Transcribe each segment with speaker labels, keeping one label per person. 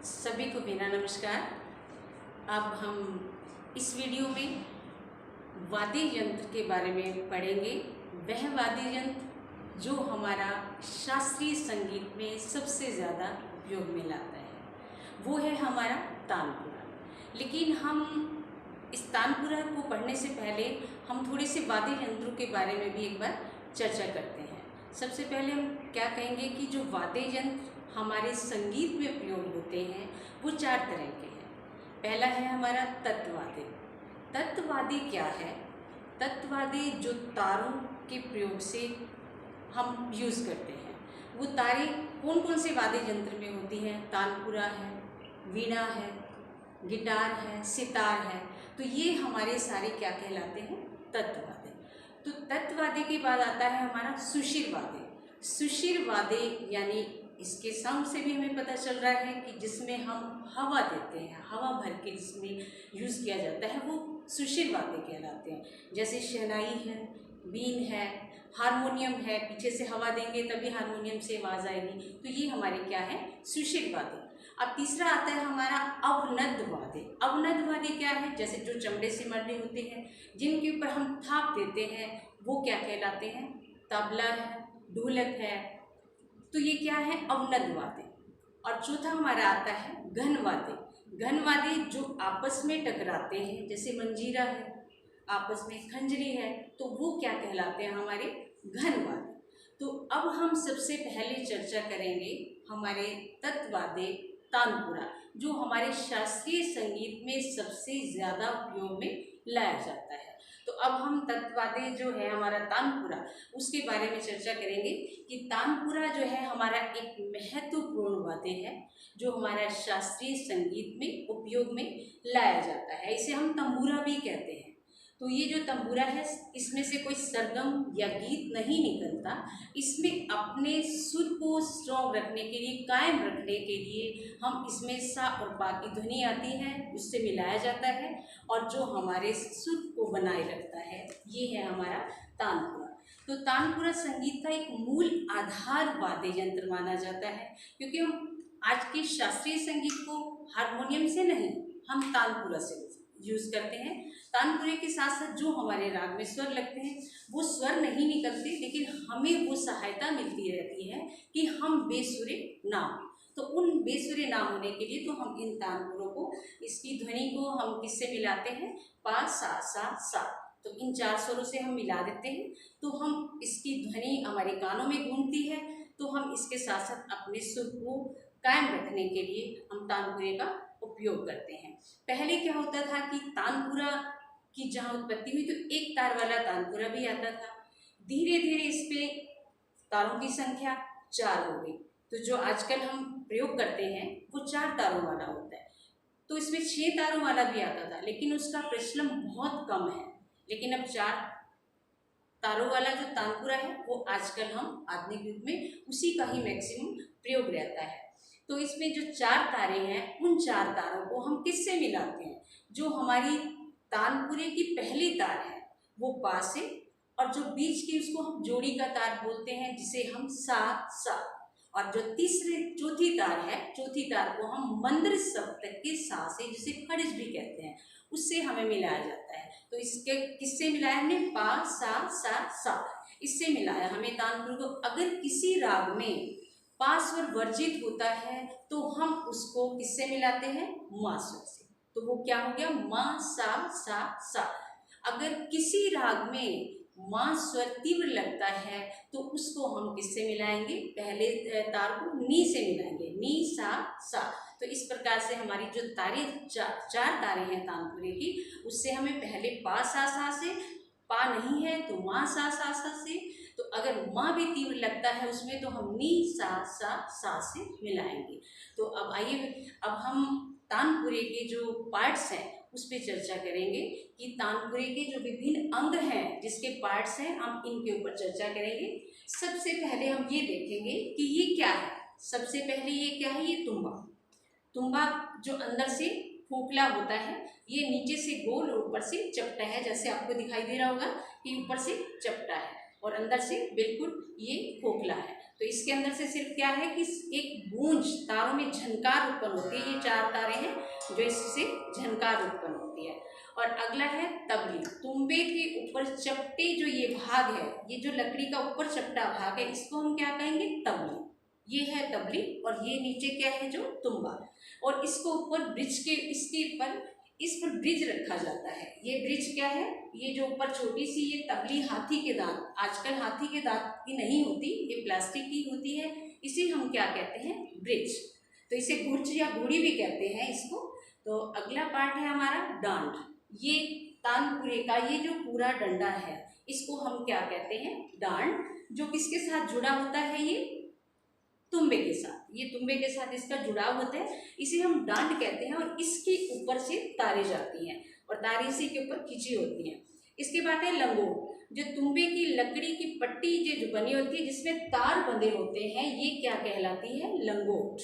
Speaker 1: सभी को मेरा नमस्कार। अब हम इस वीडियो में वाद्य यंत्र के बारे में पढ़ेंगे। वह वाद्य यंत्र जो हमारा शास्त्रीय संगीत में सबसे ज़्यादा उपयोग में लाता है वो है हमारा तानपुरा। लेकिन हम इस तानपुरा को पढ़ने से पहले हम थोड़े से वाद्य यंत्रों के बारे में भी एक बार चर्चा करते हैं। सबसे पहले हम क्या कहेंगे कि जो वाद्य यंत्र हमारे संगीत में प्रयोग होते हैं वो चार तरह के हैं। पहला है हमारा तत्वाद्य। तत्वाद्य क्या है? तत्वाद्य जो तारों के प्रयोग से हम यूज़ करते हैं। वो तारे कौन कौन से वाद्य यंत्र में होती हैं? तानपुरा है, वीणा है, गिटार है, सितार है। तो ये हमारे सारे क्या कहलाते हैं? तत्वाद्य। तो तत्वाद्य के बाद आता है हमारा सुषिर वाद्य। सुषिर वाद्य यानी इसके साउंड से भी हमें पता चल रहा है कि जिसमें हम हवा देते हैं, हवा भर के जिसमें यूज़ किया जाता है वो सुषिर वाद्य कहलाते हैं। जैसे शहनाई है, बीन है, हारमोनियम है, पीछे से हवा देंगे तभी हारमोनियम से आवाज़ आएगी। तो ये हमारे क्या है? सुषिर वाद्य। अब तीसरा आता है हमारा अवनद वाद्य। अवनद वाद्य क्या है? जैसे जो चमड़े से मरने होते हैं, जिनके ऊपर हम थाप देते हैं, वो क्या कहलाते हैं? तबला है, ढोलक है। तो ये क्या है? अवनद वाद्य। और चौथा हमारा आता है घन वाद्य। घन वाद्य जो आपस में टकराते हैं, जैसे मंजीरा है, आपस में खंजरी है, तो वो क्या कहलाते हैं? हमारे घन वाद्य। तो अब हम सबसे पहले चर्चा करेंगे हमारे तत्वाद्य तानपुरा, जो हमारे शास्त्रीय संगीत में सबसे ज़्यादा उपयोग में लाया जाता है। तो अब हम तत्वाद्य जो है हमारा तानपुरा, उसके बारे में चर्चा करेंगे कि तानपुरा जो है हमारा एक महत्वपूर्ण वाद्य है जो हमारा शास्त्रीय संगीत में उपयोग में लाया जाता है। इसे हम तंबूरा भी कहते हैं। तो ये जो तंबूरा है इसमें से कोई सरगम या गीत नहीं निकलता। इसमें अपने सुर को स्ट्रॉन्ग रखने के लिए, कायम रखने के लिए हम इसमें सा और पा की ध्वनि आती है, उससे मिलाया जाता है और जो हमारे सुर को बनाए रखता है ये है हमारा तानपुरा। तो तानपुरा संगीत का एक मूल आधार वाद्य यंत्र माना जाता है, क्योंकि हम आज के शास्त्रीय संगीत को हारमोनियम से नहीं, हम तानपुरा से यूज़ करते हैं। तानपुरे के साथ साथ जो हमारे राग में स्वर लगते हैं वो स्वर नहीं निकलते, लेकिन हमें वो सहायता मिलती रहती है कि हम बेसुरे ना हो। तो उन बेसुरे ना होने के लिए तो हम इन तानपुरों को, इसकी ध्वनि को हम किससे मिलाते हैं? पा सा सा सा। तो इन चार स्वरों से हम मिला देते हैं, तो हम इसकी ध्वनि हमारे कानों में गूंजती है। तो हम इसके साथ साथ अपने सुर को कायम रखने के लिए हम तानपुरे का उपयोग करते हैं। पहले क्या होता था कि तानपुरा की जहाँ उत्पत्ति हुई तो एक तार वाला तानपुरा भी आता था। धीरे धीरे इस पे तारों की संख्या 4 हो गई। तो जो आजकल हम प्रयोग करते हैं वो 4 तारों वाला होता है। तो इसमें 6 तारों वाला भी आता था, लेकिन उसका प्रचलन बहुत कम है। लेकिन अब 4 तारों वाला जो तानपुरा है वो आजकल हम आधुनिक युग में उसी का ही मैक्सिमम प्रयोग रहता है। तो इसमें जो 4 तारे हैं उन 4 तारों को हम किससे मिलाते हैं? जो हमारी तानपुरे की पहली तार है वो पा से, और जो बीच की उसको हम जोड़ी का तार बोलते हैं जिसे हम सा सा, और जो चौथी तार है, चौथी तार को हम मंद्र सप्तक के सा से, जिसे खड़िज भी कहते हैं, उससे हमें मिलाया जाता है। तो इसके किससे मिलाया हमने? पा सा सा सा, इससे मिलाया हमें तानपुर को। अगर किसी राग में पा स्वर वर्जित होता है तो हम उसको किससे मिलाते हैं? मा स्वर से। तो वो क्या हो गया? मा सा सा सा। अगर किसी राग में मा स्वर तीव्र लगता है तो उसको हम किससे मिलाएंगे? पहले तार को नी से मिलाएंगे, नी सा सा। तो इस प्रकार से हमारी जो तारे चार तारे हैं तानपुरे की, उससे हमें पहले पा सा सा से, पा नहीं है तो मा सा सा सा से, तो अगर माँ भी तीव्र लगता है उसमें तो हम नी सा सा से मिलाएंगे। तो अब आइए, अब हम तानपुरे के जो पार्ट्स हैं उस पर चर्चा करेंगे कि तानपुरे के जो विभिन्न अंग हैं, जिसके पार्ट्स हैं, हम इनके ऊपर चर्चा करेंगे। सबसे पहले हम ये देखेंगे कि ये क्या है। सबसे पहले ये क्या है? ये तुम्बा। तुम्बा जो अंदर से खोखला होता है, ये नीचे से गोल और ऊपर से चपटा है। जैसे आपको दिखाई दे रहा होगा कि ऊपर से चपटा है। और अंदर से बिल्कुल ये खोखला है। तो इसके अंदर से सिर्फ क्या है कि एक गूंज, तारों में झनकार उत्पन्न होती है। ये 4 तारे हैं जो इससे झनकार उत्पन्न होती है। और अगला है तबली। तुम्बे के ऊपर चपटे जो ये भाग है, ये जो लकड़ी का ऊपर चपटा भाग है, इसको हम क्या कहेंगे? तबली। ये है तबली और ये नीचे क्या है? जो तुम्बा। और इसको ऊपर ब्रिज के, इसके ऊपर इस पर ब्रिज रखा जाता है। ये ब्रिज क्या है? ये जो ऊपर छोटी सी ये तबली हाथी के दांत, आजकल हाथी के दांत की नहीं होती, ये प्लास्टिक की होती है, इसे हम क्या कहते हैं? ब्रिज। तो इसे गुर्ज या घोड़ी भी कहते हैं इसको। तो अगला पार्ट है हमारा डांड। ये तानपुरे का ये जो पूरा डंडा है, इसको हम क्या कहते हैं? डांड। जो किसके साथ जुड़ा होता है? ये तुम्बे के साथ। ये तुम्बे के साथ इसका जुड़ाव होता है, इसे हम डांड कहते हैं। और इसके ऊपर से तारे जाती हैं और तारे इसी के ऊपर खींची होती हैं। इसके बाद है लंगोट। जो तुम्बे की लकड़ी की पट्टी जो बनी होती है जिसमें तार बंधे होते हैं, ये क्या कहलाती है? लंगोट।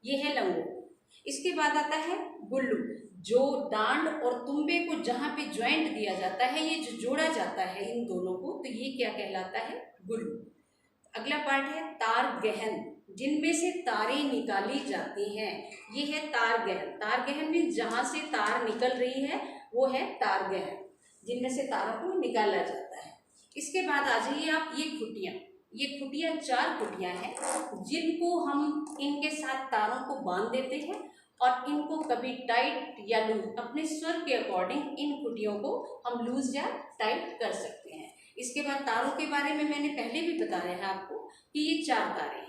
Speaker 1: ये है लंगोट। इसके बाद आता है गुल्लू। जो डांड और तुम्बे को जहाँ पे ज्वाइंट दिया जाता है, ये जो जोड़ा जाता है इन दोनों को, तो ये क्या कहलाता है? गुल्लू। अगला पार्ट है तार गहन, जिनमें से तारें निकाली जाती हैं। ये है तार गहन। तार गहन में जहाँ से तार निकल रही है वो है तार गहन, जिनमें से तारों को निकाला जाता है। इसके बाद आ जाइए आप ये खुटियाँ। ये खुटियाँ 4 खुटियाँ हैं जिनको हम इनके साथ तारों को बांध देते हैं और इनको कभी टाइट या लूज, अपने स्वर के अकॉर्डिंग इन खुटियों को हम लूज या टाइट कर सकते हैं। इसके बाद तारों के बारे में मैंने पहले भी बताया है आपको कि ये 4 तारे हैं।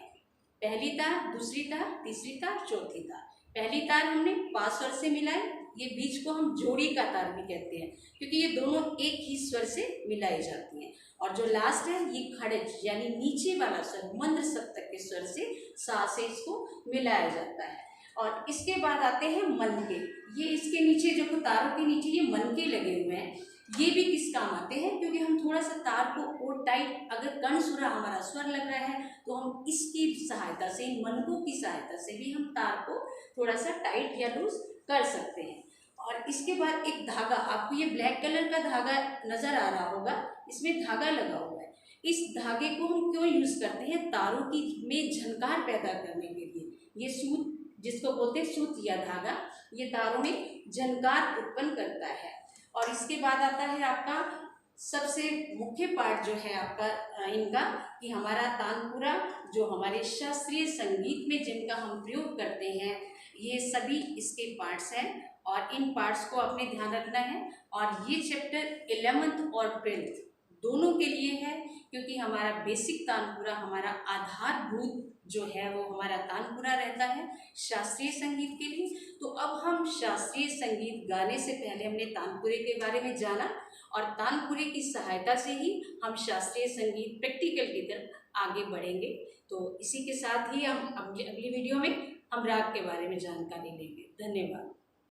Speaker 1: पहली तार, दूसरी तार, तीसरी तार, चौथी तार। पहली तार हमने 5 स्वर से मिलाई, ये बीच को हम जोड़ी का तार भी कहते हैं क्योंकि ये दोनों एक ही स्वर से मिलाई जाती हैं। और जो लास्ट है ये खड़ज यानी नीचे वाला स्वर, मंद्र सप्तक के स्वर से सा से इसको मिलाया जाता है। और इसके बाद आते हैं मनके। ये इसके नीचे जो तारों के नीचे ये मनके लगे हुए हैं, ये भी किस काम आते हैं? क्योंकि हम थोड़ा सा तार को और टाइट, अगर कर्णसुरा हमारा स्वर लग रहा है तो हम इसकी सहायता से, इन मनकों की सहायता से भी हम तार को थोड़ा सा टाइट या लूज कर सकते हैं। और इसके बाद एक धागा, आपको ये ब्लैक कलर का धागा नजर आ रहा होगा, इसमें धागा लगा हुआ है। इस धागे को हम क्यों यूज करते हैं? तारों की में झनकार पैदा करने के लिए। ये सूत, जिसको बोलते हैं सूत या धागा, ये तारों में झनकार उत्पन्न करता है। और इसके बाद आता है आपका सबसे मुख्य पार्ट जो है आपका इनका, कि हमारा तानपुरा जो हमारे शास्त्रीय संगीत में जिनका हम प्रयोग करते हैं, ये सभी इसके पार्ट्स हैं और इन पार्ट्स को आपने ध्यान रखना है। और ये चैप्टर 11th और 12th दोनों के लिए है, क्योंकि हमारा बेसिक तानपुरा, हमारा आधारभूत जो है वो हमारा तानपुरा रहता है शास्त्रीय संगीत के लिए। तो अब हम शास्त्रीय संगीत गाने से पहले हमने तानपुरे के बारे में जाना और तानपुरे की सहायता से ही हम शास्त्रीय संगीत प्रैक्टिकल की तरफ आगे बढ़ेंगे। तो इसी के साथ ही हम अगली वीडियो में हम राग के बारे में जानकारी लेंगे। धन्यवाद।